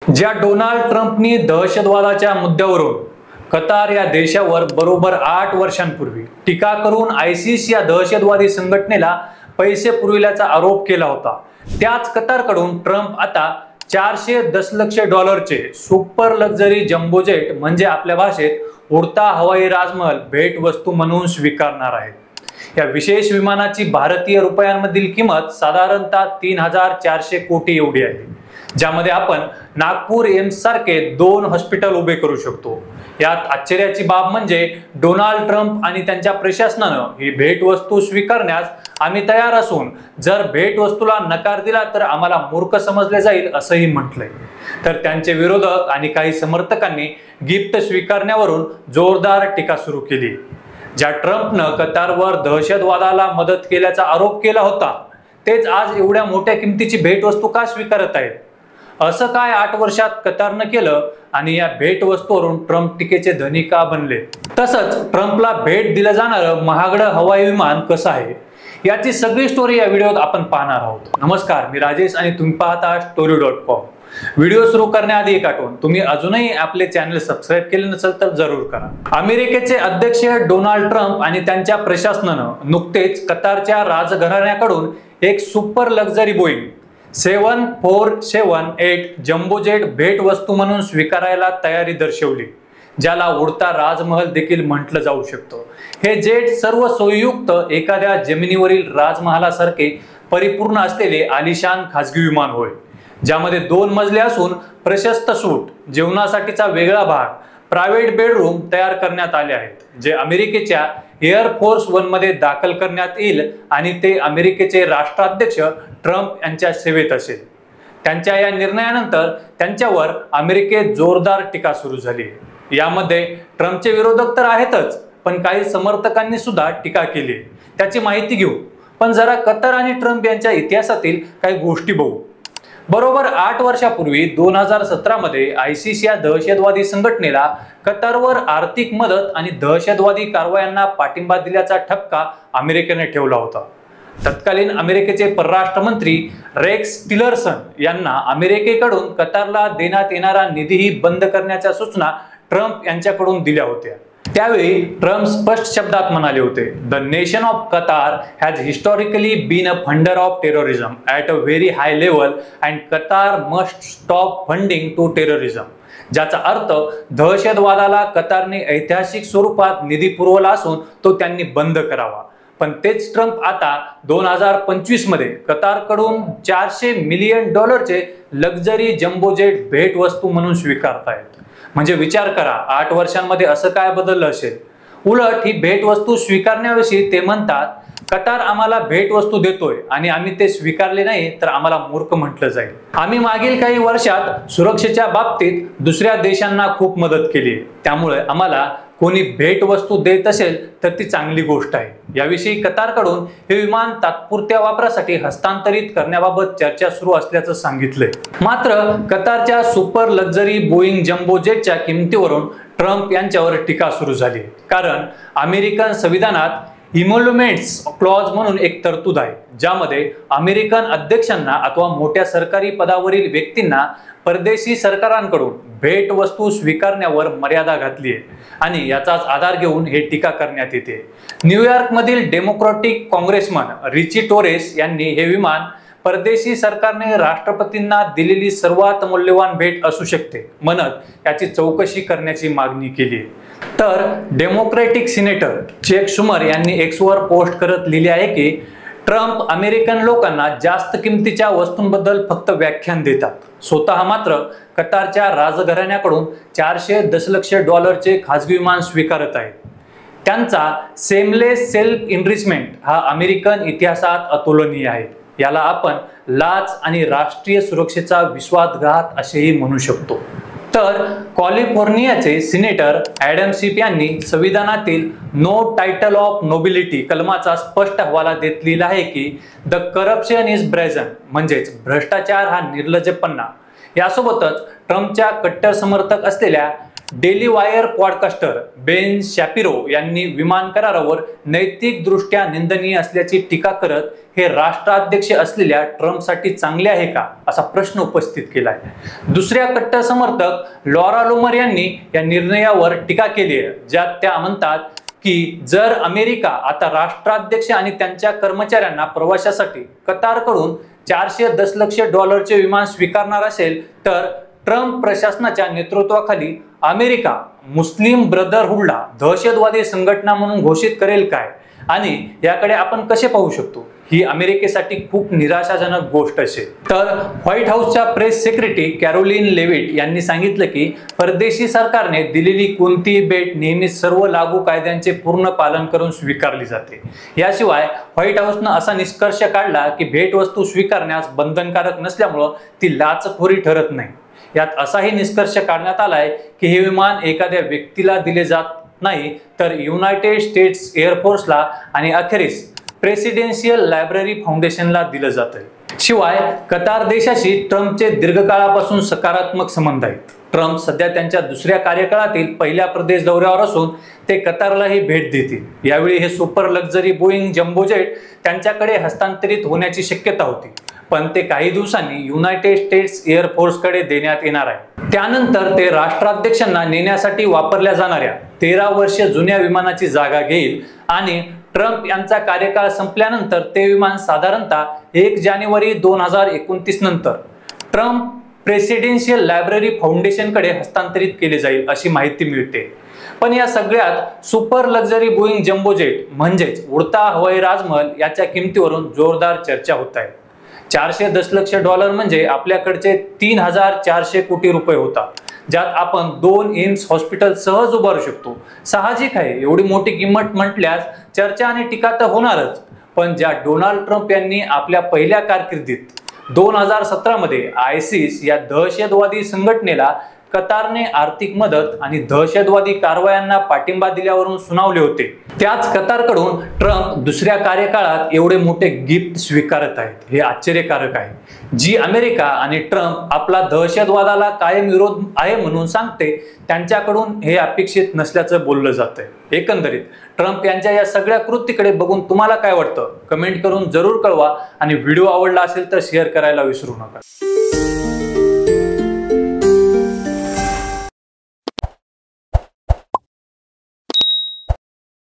ज्या डोनाल्ड ट्रम्पनी दहशतवादाच्या मुद्द्यावरून कतार या देशावर बरोबर 8 वर्षांपूर्वी टीका करून आयसिस या दहशतवादी संघटनेला पैसे पुरविल्याचा आरोप केला होता, त्याच कतारकडून ट्रम्प आता 400 दशलक्ष डॉलरचे सुपर लक्झरी जम्बो जेट म्हणजे आपल्या भाषेत उडता हवाई राजमहल भेटवस्तू म्हणून स्वीकारणार आहेत। या विशेष विमानाची भारतीय रुपयांमधील किंमत साधारणतः 3400 कोटी एवढी आहे, ज्यामध्ये आपण नागपूर एम्स सारखे 2 हॉस्पिटल उभे करू शकतो। यात आश्चर्याची बाब म्हणजे डोनाल्ड ट्रम्प आणि त्यांच्या प्रशासनानं ही भेटवस्तू स्वीकारण्यास आम्ही तयार असून जर भेटवस्तूला नकार दिला तर आम्हाला मूर्ख समजले जाईल असंही म्हटलंय। तर त्यांचे विरोधक आणि काही समर्थकांनी गिफ्ट स्वीकारण्यावरून जोरदार टीका सुरू केली। ज्या ट्रम्पनं कतारवर दहशतवादाला मदत केल्याचा आरोप केला होता, तेच आज एवढ्या मोठ्या किमतीची भेटवस्तू का स्वीकारत आहेत? असं काय 8 वर्षात कतारनं केलं आणि या भेटवस्तूवरून ट्रम्प टीकेचे धनी का बनले? तसंच ट्रम्पला भेट दिलं जाणारं महागडं हवाई विमान कसं आहे, याची सगळी स्टोरी या व्हिडिओत आपण पाहणार आहोत। नमस्कार, मी राजेश आणि तुम्ही पाहता story.com। व्हिडिओ सुरू करण्याआधी एक आठवण, तुम्ही अजूनही आपले चॅनल सबस्क्राइब केले नसेल तर जरूर करा। अमेरिकेचे अध्यक्ष डोनाल्ड ट्रम्प आणि त्यांच्या प्रशासनानं नुकतेच कतारच्या राजघराण्याकडून एक super luxury Boeing 7478 jumbo jet भेटवस्तू म्हणून स्वीकारायला तयारी दर्शवली, ज्याला उडता राजमहल देखील म्हटलं जाऊ शकतं। हे जेट सर्व सोयीयुक्त एखाद्या जमिनीवरील राजमहालासारखे परिपूर्ण असलेले आलिशान खासगी विमान होय, ज्यामध्ये 2 मजले असून प्रशस्त सूट, जेवणासाठीचा वेगळा भाग, प्रायव्हेट बेडरूम तयार करण्यात आले आहेत, जे अमेरिकेच्या एअर फोर्स 1 मध्ये दाखल करण्यात येईल आणि ते अमेरिकेचे राष्ट्राध्यक्ष ट्रम्प यांच्या सेवेत असेल। त्यांच्या या निर्णयानंतर त्यांच्यावर अमेरिकेत जोरदार टीका सुरू झाली। यामध्ये ट्रम्पचे विरोधक तर आहेतच, पण काही समर्थकांनी सुद्धा टीका केली। त्याची माहिती घेऊ, पण जरा कतार आणि ट्रम्प यांच्या इतिहासातील काही गोष्टी बघू। बरोबर 8 वर्षापूर्वी 2017 मध्ये आयसिस या दहशतवादी संघटनेला कतारवर आर्थिक मदत आणि दहशतवादी कारवायांना पाठिंबा दिल्याचा ठपका अमेरिकेने ठेवला होता। तत्कालीन अमेरिकेचे परराष्ट्र मंत्री रेक्स टिलरसन यांना अमेरिकेकडून कतारला देण्यात येणारा निधीही बंद करण्याच्या सूचना ट्रम्प यांच्याकडून दिल्या होत्या। त्यावेळी ट्रम्प स्पष्ट शब्दात म्हणाले होते, the nation of Qatar has historically been a funder of terrorism at a very high level and Qatar must stop funding to terrorism, ज्याचा अर्थ दहशतवादाला कतारने ऐतिहासिक स्वरूपात निधी पुरवला असून तो त्यांनी बंद करावा। पण तेच ट्रम्प आता 2025 मध्ये कतारकडून 400 मिलियन डॉलरचे लक्झरी जम्बो जेट भेटवस्तू म्हणून स्वीकारतायत। म्हणजे विचार करा, 8 वर्षांमध्ये असं काय बदललं असेल? उलट ही भेटवस्तू स्वीकारण्याविषयी ते म्हणतात, कतार आम्हाला भेटवस्तू देतोय आणि आम्ही ते स्वीकारले नाही तर आम्हाला मूर्ख म्हटलं जाईल। आम्ही मागील काही वर्षात सुरक्षेच्या बाबतीत दुसऱ्या देशांना खूप मदत केली, त्यामुळे आम्हाला कोणी भेटवस्तू देत असेल तर ती चांगली गोष्ट आहे। याविषयी कतारकडून हे विमान तात्पुरत्या वापरासाठी हस्तांतरित करण्याबाबत चर्चा सुरू असल्याचं सांगितलंय। मात्र कतारच्या सुपर लक्झरी बोईंग जम्बो जेटच्या किमतीवरून ट्रम्प यांच्यावर टीका सुरू झाली, कारण अमेरिकन संविधानात इमोल्युमेंट्स क्लॉज म्हणून एक तरतूद आहे, ज्यामध्ये अमेरिकन अध्यक्षांना अथवा मोठ्या सरकारी पदावरील व्यक्तींना परदेशी सरकारांकडून भेटवस्तू स्वीकारण्यावर मर्यादा घातली आहे आणि याचाच आधार घेऊन हे टीका करण्यात येते। न्यूयॉर्कमधील डेमोक्रॅटिक काँग्रेसमन रिची टोरेस यांनी हे विमान परदेशी सरकारने राष्ट्रपतींना दिलेली सर्वात मौल्यवान भेट असू शकते म्हणत याची चौकशी करण्याची मागणी केली। तर डेमोक्रॅटिक सिनेटर चेक शुमर यांनी एक्सवर पोस्ट करत लिहिले आहे की ट्रम्प अमेरिकन लोकांना जास्त किमतीच्या वस्तूंबद्दल फक्त व्याख्यान देतात, स्वतः मात्र कतारच्या राजघराण्याकडून 400 दशलक्ष डॉलरचे खासगी विमान स्वीकारत आहेत। त्यांचा सेमलेस सेल्फ इनरिचमेंट हा अमेरिकन इतिहासात अतुलनीय आहे। याला आपण लाच आणि राष्ट्रीय सुरक्षेचा विश्वासघात असेही म्हणू शकतो। तर कॅलिफोर्नियाचे सिनेटर ॲडम शिफ यांनी संविधानातील नो टायटल ऑफ नोबिलिटी कलमाचा स्पष्ट हवाला देत लिहिला आहे की द करप्शन इज ब्रेझन, म्हणजेच भ्रष्टाचार हा निर्लज्जपणा। यासोबतच ट्रम्पच्या कट्टर समर्थक असलेल्या डेली वायर पॉडकास्टर बेन शॅपिरो यांनी विमान करारावर नैतिकदृष्ट्या निंदनीय असल्याची टीका करत हे राष्ट्राध्यक्ष असलेल्या ट्रम्पसाठी चांगले आहे का असा प्रश्न उपस्थित केला आहे। दुसऱ्या कट्टर समर्थक लॉरा लोमर यांनी या निर्णयावर टीका केली आहे, ज्यात त्या म्हणतात की जर अमेरिका आता राष्ट्राध्यक्ष आणि त्यांच्या कर्मचाऱ्यांना प्रवासासाठी कतारकडून 410 दशलक्ष डॉलरचे विमान स्वीकारणार असेल तर ट्रम्प प्रशासनाच्या नेतृत्वाखाली अमेरिका मुस्लिम ब्रदरहुडला दहशतवादी संघटना म्हणून घोषित करेल काय, आणि याकडे आपण कसे पाहू शकतो? ही अमेरिकेसाठी खूप निराशाजनक गोष्ट असेल। तर व्हाईट हाऊसच्या प्रेस सेक्रेटरी कॅरोलिन लेविट यांनी सांगितलं की परदेशी सरकारने दिलेली कोणतीही भेट नेहमीच सर्व लागू कायद्यांचे पूर्ण पालन करून स्वीकारली जाते। याशिवाय व्हाईट हाऊसनं असा निष्कर्ष काढला की भेटवस्तू स्वीकारण्यास बंधनकारक नसल्यामुळे ती लाचखोरी ठरत नाही। यात असाही निष्कर्ष काढण्यात आलाय की हे विमान एखाद्या व्यक्तीला दिले जात नाही तर युनायटेड स्टेट्स एअरफोर्सला आणि अखेरीस प्रेसिडेन्शियल लायब्ररी फाउंडेशनला दिलं जातंय। शिवाय कतार देशाशी ट्रम्पचे दीर्घकाळापासून सकारात्मक संबंध आहेत। ट्रम्प सध्या त्यांच्या दुसऱ्या कार्यकाळातील पहिल्या प्रदेश दौऱ्यावर असून ते कतारलाही भेट देतील। यावेळी हे super luxury Boeing jumbo jet त्यांच्याकडे हस्तांतरित होण्याची शक्यता होती, पण ते काही दिवसांनी युनायटेड स्टेट्स एअरफोर्सकडे देण्यात येणार आहे। त्यानंतर ते राष्ट्राध्यक्षांना नेण्यासाठी वापरल्या जाणाऱ्या 13 वर्ष जुन्या विमानाची जागा घेईल आणि ट्रम्प यांचा कार्यकाळ संपल्यानंतर ते विमान साधारणतः 1 जानेवारी 2029 नंतर ट्रम्प प्रेसिडेन्शियल लायब्ररी फाउंडेशनकडे हस्तांतरित केले जाईल अशी माहिती मिळते। पण या सगळ्यात super luxury Boeing jumbo jet म्हणजेच उडता हवाई राजमहल याच्या किमतीवरून जोरदार चर्चा होत आहे। 410 दशलक्ष डॉलर म्हणजे आपल्याकडचे 3400 कोटी रुपये होतात, ज्यात आपण 2 एम्स हॉस्पिटल सहज उभारू शकतो। साहजिक आहे, एवढी मोठी किंमत म्हटल्यास चर्चा आणि टीका तर होणारच, पण ज्या डोनाल्ड ट्रम्प यांनी आपल्या पहिल्या कारकिर्दीत 2017 मध्ये आयसिस या दहशतवादी संघटनेला कतारने आर्थिक मदत आणि दहशतवादी कारवायांना पाठिंबा दिल्यावरून सुनावले होते, त्याच कतारकडून ट्रम्प दुसऱ्या कार्यकाळात एवढे मोठे गिफ्ट स्वीकारत आहेत, हे आश्चर्यकारक आहे। जी अमेरिका आणि ट्रम्प आपला दहशतवादाला कायम विरोध आहे म्हणून सांगते, त्यांच्याकडून हे अपेक्षित नसल्याचं बोललं जातंय। एकंदरीत ट्रम्प यांच्या या सगळ्या कृतीकडे बघून तुम्हाला काय वाटतं? कमेंट करून जरूर कळवा आणि व्हिडिओ आवडला असेल तर शेअर करायला विसरू नका।